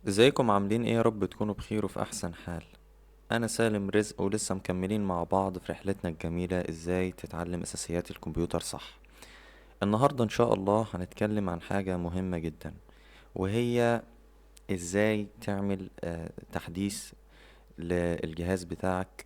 ازيكم عاملين ايه؟ يا رب تكونوا بخير وفي احسن حال. انا سالم رزق، ولسه مكملين مع بعض في رحلتنا الجميلة ازاي تتعلم اساسيات الكمبيوتر صح. النهاردة ان شاء الله هنتكلم عن حاجة مهمة جدا، وهي ازاي تعمل تحديث للجهاز بتاعك،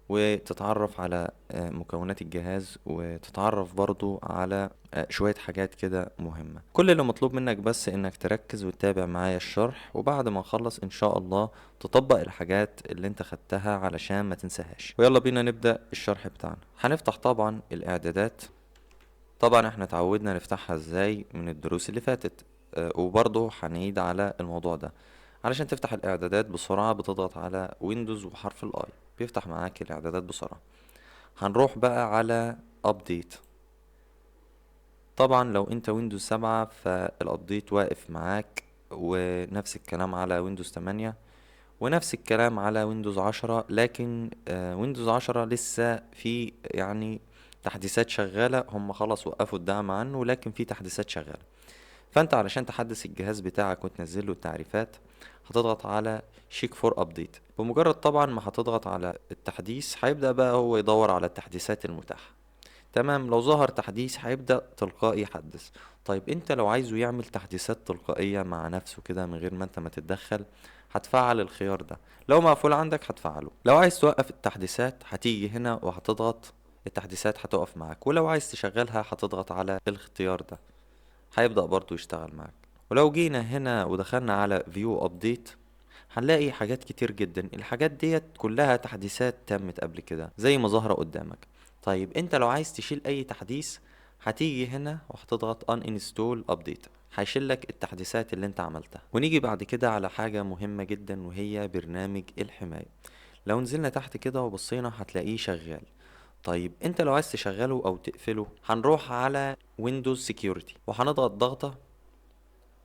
وتتعرف على مكونات الجهاز، وتتعرف برضو على شوية حاجات كده مهمة. كل اللي مطلوب منك بس انك تركز وتتابع معايا الشرح، وبعد ما نخلص ان شاء الله تطبق الحاجات اللي انت خدتها علشان ما تنساهاش. ويلا بينا نبدأ الشرح بتاعنا. هنفتح طبعا الاعدادات. طبعا احنا اتعودنا نفتحها ازاي من الدروس اللي فاتت، وبرضه هنعيد على الموضوع ده. علشان تفتح الاعدادات بسرعة بتضغط على ويندوز وحرف الاي، بيفتح معاك الاعدادات بسرعة. هنروح بقى على ابديت. طبعا لو انت ويندوز 7 فالابديت واقف معاك، ونفس الكلام على ويندوز 8، ونفس الكلام على ويندوز 10. لكن ويندوز 10 لسه في يعني تحديثات شغالة، هم خلاص وقفوا الدعم عنه، لكن في تحديثات شغالة. فانت علشان تحدث الجهاز بتاعك وتنزل له التعريفات هتضغط على شيك فور ابديت. بمجرد طبعا ما هتضغط على التحديث هيبدأ بقى هو يدور على التحديثات المتاحة. تمام، لو ظهر تحديث هيبدأ تلقائي يحدث. طيب انت لو عايزه يعمل تحديثات تلقائية مع نفسه كده من غير ما انت ما تتدخل، هتفعل الخيار ده. لو مقفول عندك هتفعله. لو عايز توقف التحديثات هتيجي هنا وهتضغط، التحديثات هتقف معاك. ولو عايز تشغلها هتضغط على الاختيار ده، هيبدأ برضو يشتغل معاك. ولو جينا هنا ودخلنا على فيو ابديت هنلاقي حاجات كتير جدا. الحاجات ديت كلها تحديثات تمت قبل كده زي ما ظاهرة قدامك. طيب انت لو عايز تشيل اي تحديث هتيجي هنا وهتضغط uninstall update، هيشيل لك التحديثات اللي انت عملتها. ونيجي بعد كده على حاجة مهمة جدا، وهي برنامج الحماية. لو نزلنا تحت كده وبصينا هتلاقيه شغال. طيب انت لو عايز تشغله او تقفله هنروح على ويندوز سيكيورتي وهنضغط ضغطة،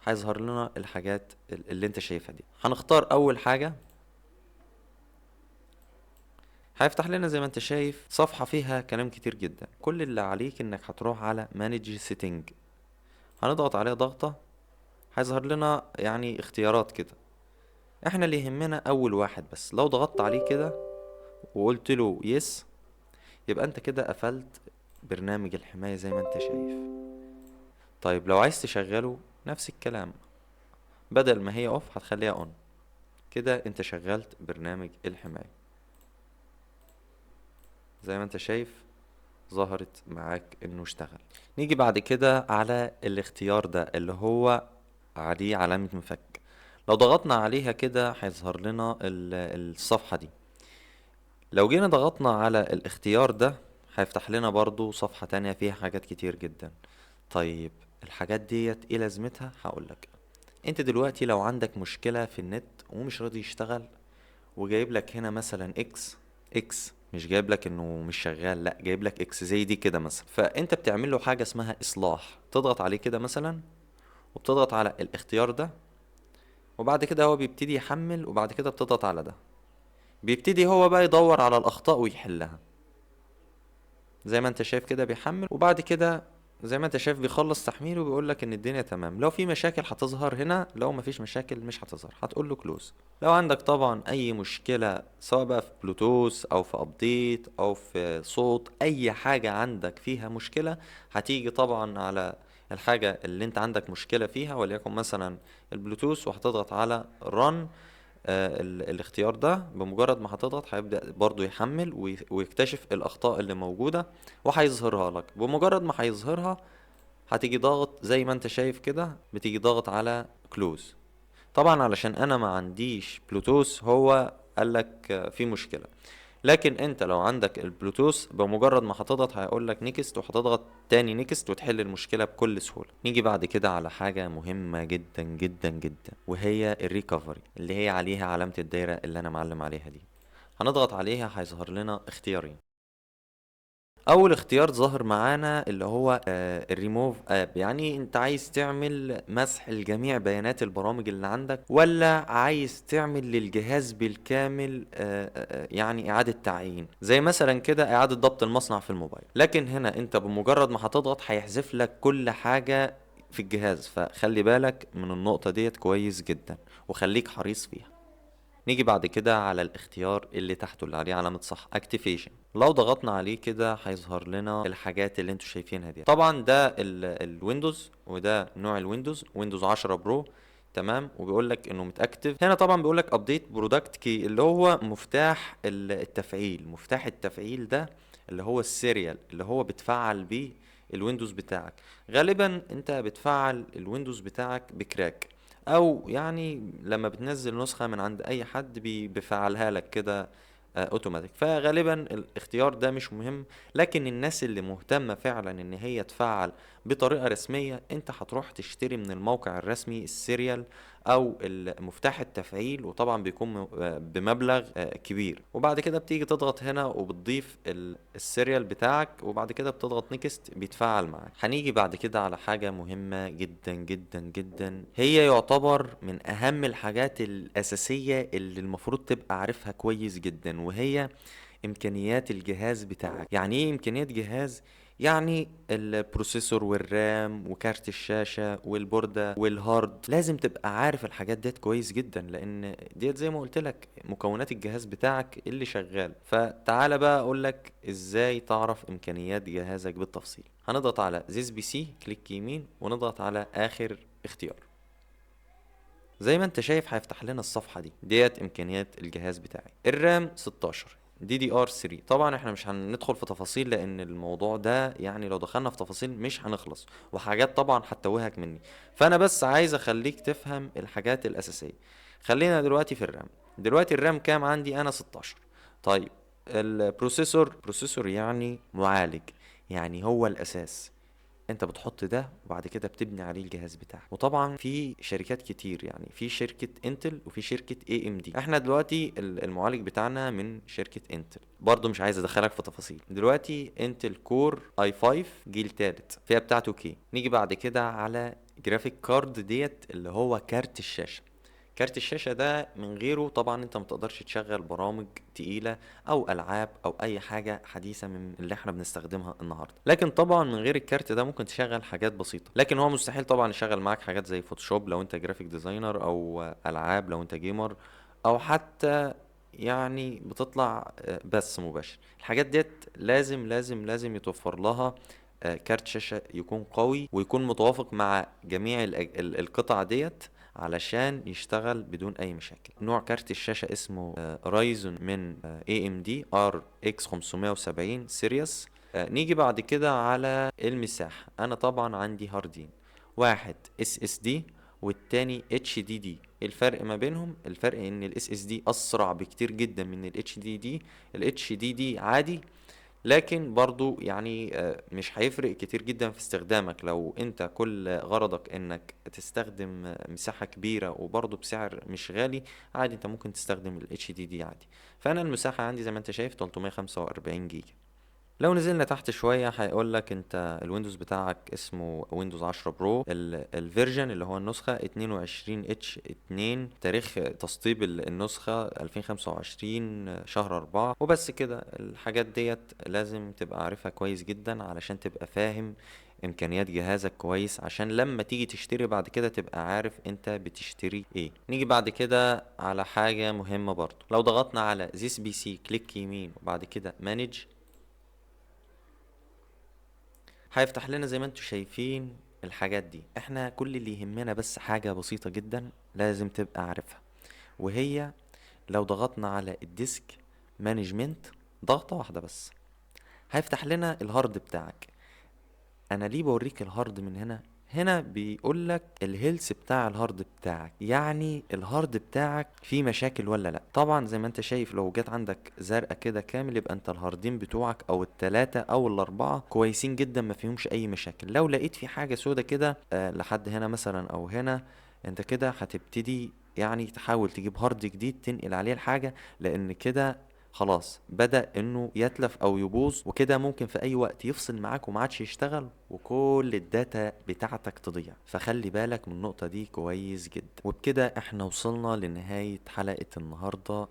هيظهر لنا الحاجات اللي انت شايفها دي. هنختار اول حاجة، هيفتح لنا زي ما انت شايف صفحة فيها كلام كتير جدا. كل اللي عليك انك هتروح على مانج سيتنج، هنضغط عليها ضغطة، هيظهر لنا يعني اختيارات كده. احنا اللي يهمنا اول واحد بس. لو ضغطت عليه كده وقلت له يس، يبقى انت كده قفلت برنامج الحماية زي ما انت شايف. طيب لو عايز تشغله نفس الكلام، بدل ما هي اوف هتخليها اون. كده انت شغلت برنامج الحماية زي ما انت شايف، ظهرت معاك انه اشتغل. نيجي بعد كده على الاختيار ده اللي هو عليه علامة مفك. لو ضغطنا عليها كده هيظهر لنا الصفحة دي. لو جينا ضغطنا على الاختيار ده هيفتح لنا برضو صفحة تانية فيها حاجات كتير جدا. طيب الحاجات ديت ايه لازمتها؟ هقولك. انت دلوقتي لو عندك مشكلة في النت ومش راضي يشتغل، وجايب لك هنا مثلا اكس، مش جايب لك انه مش شغال، لا جايب لك اكس زي دي كده مثلا، فانت بتعمل له حاجه اسمها اصلاح. تضغط عليه كده مثلا، وبتضغط على الاختيار ده، وبعد كده هو بيبتدي يحمل، وبعد كده بتضغط على ده، بيبتدي هو بقى يدور على الاخطاء ويحلها. زي ما انت شايف كده بيحمل، وبعد كده زي ما انت شايف بيخلص تحميله وبيقول لك ان الدنيا تمام. لو في مشاكل هتظهر هنا، لو مفيش مشاكل مش هتظهر، هتقول له كلوز. لو عندك طبعا اي مشكلة سواء بقى في بلوتوث او في ابديت او في صوت، اي حاجة عندك فيها مشكلة، هتيجي طبعا على الحاجة اللي انت عندك مشكلة فيها، وليكن مثلا البلوتوث، وهتضغط على رن. الاختيار ده بمجرد ما هتضغط هيبدأ برضو يحمل ويكتشف الأخطاء اللي موجودة وهيظهرها لك. بمجرد ما هيظهرها هتيجي ضاغط زي ما انت شايف كده، بتيجي ضاغط على كلوز. طبعا علشان انا ما عنديش بلوتوث هو قالك في مشكلة، لكن انت لو عندك البلوتوث بمجرد ما هتضغط هيقول لك نيكست، وهتضغط تاني نيكست وتحل المشكلة بكل سهولة. نيجي بعد كده على حاجة مهمة جدا جدا جدا، وهي الريكفري اللي هي عليها علامة الدايرة اللي انا معلم عليها دي. هنضغط عليها هيظهر لنا اختيارين. اول اختيار ظاهر معانا اللي هو الريموف اب، يعني انت عايز تعمل مسح لجميع بيانات البرامج اللي عندك، ولا عايز تعمل للجهاز بالكامل يعني اعادة تعيين، زي مثلا كده اعادة ضبط المصنع في الموبايل. لكن هنا انت بمجرد ما هتضغط هيحذف لك كل حاجة في الجهاز، فخلي بالك من النقطة ديت كويس جدا وخليك حريص فيها. نيجي بعد كده على الاختيار اللي تحته اللي عليه علامة صح اكتيفيشن. لو ضغطنا عليه كده هيظهر لنا الحاجات اللي انتوا شايفينها دي. طبعا ده الويندوز، وده نوع الويندوز، ويندوز 10 برو. تمام. وبيقول لك انه متاكتف. هنا طبعا بيقول لك ابديت برودكت كي، اللي هو مفتاح التفعيل. مفتاح التفعيل ده اللي هو السيريال اللي هو بتفعل بيه الويندوز بتاعك. غالبا انت بتفعل الويندوز بتاعك بكراك، او يعني لما بتنزل نسخة من عند اي حد بيفعلها لك كده اوتوماتيك. فغالبا الاختيار ده مش مهم، لكن الناس اللي مهتمة فعلا ان هي تفعل بطريقة رسمية، انت هتروح تشتري من الموقع الرسمي السيريال او مفتاح التفعيل، وطبعا بيكون بمبلغ كبير. وبعد كده بتيجي تضغط هنا وبتضيف السيريال بتاعك، وبعد كده بتضغط نيكست بيتفعل معاك. هنيجي بعد كده على حاجة مهمة جدا جدا جدا، هي يعتبر من اهم الحاجات الاساسية اللي المفروض تبقى عارفها كويس جدا، وهي امكانيات الجهاز بتاعك. يعني ايه امكانيات جهاز؟ يعني البروسيسور والرام وكارت الشاشة والبوردة والهارد. لازم تبقى عارف الحاجات ديت كويس جدا، لان ديت زي ما قلت لك مكونات الجهاز بتاعك اللي شغال. فتعالى بقى اقول لك ازاي تعرف امكانيات جهازك بالتفصيل. هنضغط على زيس بي سي، كليك يمين ونضغط على اخر اختيار. زي ما انت شايف هيفتح لنا الصفحة ديت امكانيات الجهاز بتاعي. الرام 16، دي دي ار 3. طبعا احنا مش هندخل في تفاصيل لان الموضوع ده يعني لو دخلنا في تفاصيل مش هنخلص، وحاجات طبعا هتتوهك مني. فانا بس عايز اخليك تفهم الحاجات الاساسية. خلينا دلوقتي في الرام. دلوقتي الرام كام عندي؟ انا 16. طيب البروسيسور، بروسيسور يعني معالج، يعني هو الاساس. انت بتحط ده وبعد كده بتبني عليه الجهاز بتاعك. وطبعا في شركات كتير، يعني في شركة انتل وفي شركة اي ام دي. احنا دلوقتي المعالج بتاعنا من شركة انتل. برضو مش عايز ادخلك في تفاصيل. دلوقتي انتل كور اي 5 جيل تالت، فيها بتاعته كي. نيجي بعد كده على جرافيك كارد ديت اللي هو كارت الشاشة. كارت الشاشة ده من غيره طبعا انت متقدرش تشغل برامج تقيلة او العاب او اي حاجة حديثة من اللي احنا بنستخدمها النهاردة. لكن طبعا من غير الكارت ده ممكن تشغل حاجات بسيطة، لكن هو مستحيل طبعا يشغل معاك حاجات زي فوتوشوب لو انت جرافيك ديزاينر، او العاب لو انت جيمر، او حتى يعني بتطلع بث مباشر. الحاجات ديت لازم لازم لازم يتوفر لها كارت شاشة يكون قوي ويكون متوافق مع جميع القطع ديت علشان يشتغل بدون اي مشاكل. نوع كارت الشاشة اسمه رايزون من اي ام دي ار اكس 570 سيريس. نيجي بعد كده على المساحة. انا طبعا عندي هاردين، واحد اس اس دي والتاني اتش دي دي. الفرق ما بينهم، الفرق ان الاس اس دي اسرع بكتير جدا من الاتش دي دي. الاتش دي دي عادي، لكن برضو يعني مش هيفرق كتير جدا في استخدامك. لو انت كل غرضك انك تستخدم مساحة كبيرة وبرضو بسعر مش غالي، عادي انت ممكن تستخدم ال HDD عادي. فانا المساحة عندي زي ما انت شايف 345 جيجا. لو نزلنا تحت شوية هيقول لك انت الويندوز بتاعك اسمه ويندوز 10 برو، الفيرجن اللي هو النسخة 22 اتش 2، تاريخ تسطيب النسخة 2025 شهر 4. وبس كده. الحاجات ديت لازم تبقى عارفها كويس جدا علشان تبقى فاهم امكانيات جهازك كويس، عشان لما تيجي تشتري بعد كده تبقى عارف انت بتشتري ايه. نيجي بعد كده على حاجة مهمة برضو. لو ضغطنا على this PC، كليك يمين وبعد كده manage، هيفتح لنا زي ما انتوا شايفين الحاجات دي. احنا كل اللي يهمنا بس حاجة بسيطة جدا لازم تبقى عارفها، وهي لو ضغطنا على الديسك مانجمنت ضغطة واحدة بس، هيفتح لنا الهارد بتاعك. انا ليه بوريك الهارد من هنا؟ هنا بيقول لك الهيلث بتاع الهارد بتاعك، يعني الهارد بتاعك فيه مشاكل ولا لا. طبعا زي ما انت شايف لو جت عندك زرقة كده كامل، يبقى انت الهاردين بتوعك او التلاتة او الاربعة كويسين جدا ما فيهمش اي مشاكل. لو لقيت في حاجة سودة كده لحد هنا مثلا او هنا، انت كده هتبتدي يعني تحاول تجيب هارد جديد تنقل عليه الحاجة، لان كده خلاص بدأ انه يتلف او يبوظ، وكده ممكن في اي وقت يفصل معاك وما عادش يشتغل وكل الداتا بتاعتك تضيع. فخلي بالك من النقطة دي كويس جدا. وبكده احنا وصلنا لنهاية حلقة النهاردة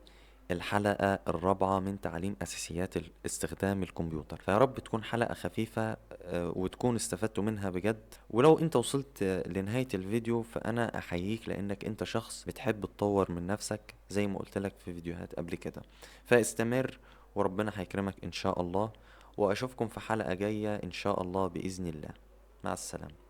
الحلقة الرابعة من تعليم أساسيات استخدام الكمبيوتر. فيا رب تكون حلقة خفيفة وتكون استفدتوا منها بجد. ولو انت وصلت لنهاية الفيديو فأنا أحييك، لأنك انت شخص بتحب تطور من نفسك زي ما قلت لك في فيديوهات قبل كده. فاستمر وربنا هيكرمك إن شاء الله، وأشوفكم في حلقة جاية إن شاء الله بإذن الله. مع السلامة.